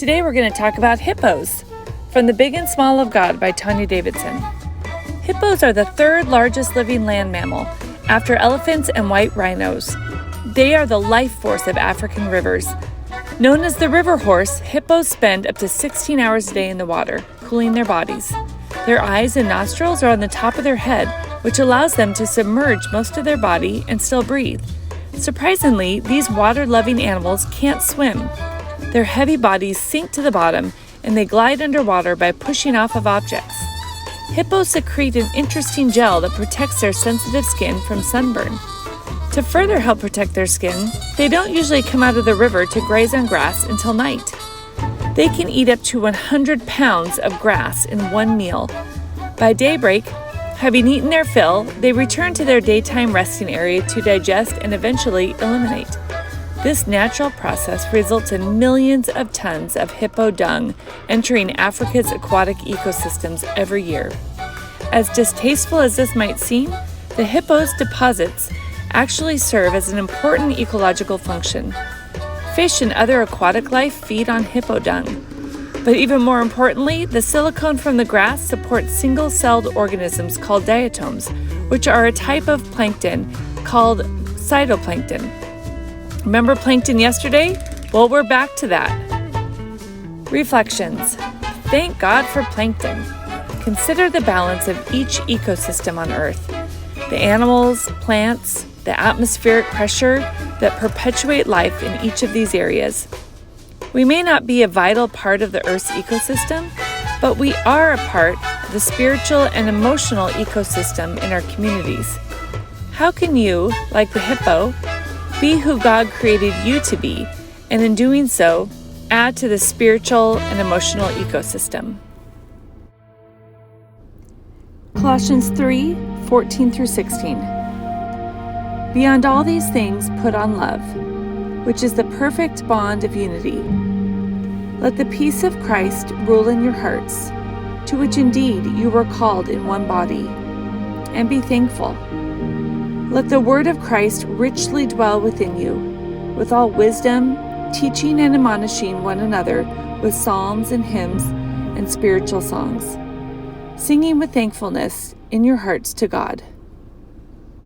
Today we're going to talk about hippos, from The Big and Small of God by Tanya Davidson. Hippos are the third largest living land mammal, after elephants and white rhinos. They are the life force of African rivers. Known as the river horse, hippos spend up to 16 hours a day in the water, cooling their bodies. Their eyes and nostrils are on the top of their head, which allows them to submerge most of their body and still breathe. Surprisingly, these water-loving animals can't swim. Their heavy bodies sink to the bottom, and they glide underwater by pushing off of objects. Hippos secrete an interesting gel that protects their sensitive skin from sunburn. To further help protect their skin, they don't usually come out of the river to graze on grass until night. They can eat up to 100 pounds of grass in one meal. By daybreak, having eaten their fill, they return to their daytime resting area to digest and eventually eliminate. This natural process results in millions of tons of hippo dung entering Africa's aquatic ecosystems every year. As distasteful as this might seem, the hippo's deposits actually serve as an important ecological function. Fish and other aquatic life feed on hippo dung. But even more importantly, the silicone from the grass supports single-celled organisms called diatoms, which are a type of plankton called phytoplankton. Remember plankton yesterday? Well, we're back to that. Reflections. Thank God for plankton. Consider the balance of each ecosystem on Earth. The animals, plants, the atmospheric pressure that perpetuate life in each of these areas. We may not be a vital part of the Earth's ecosystem, but we are a part of the spiritual and emotional ecosystem in our communities. How can you, like the hippo, be who God created you to be, and in doing so, add to the spiritual and emotional ecosystem? Colossians 3:14-16. Beyond all these things, put on love, which is the perfect bond of unity. Let the peace of Christ rule in your hearts, to which indeed you were called in one body, and be thankful. Let the word of Christ richly dwell within you, with all wisdom, teaching and admonishing one another with psalms and hymns and spiritual songs, singing with thankfulness in your hearts to God.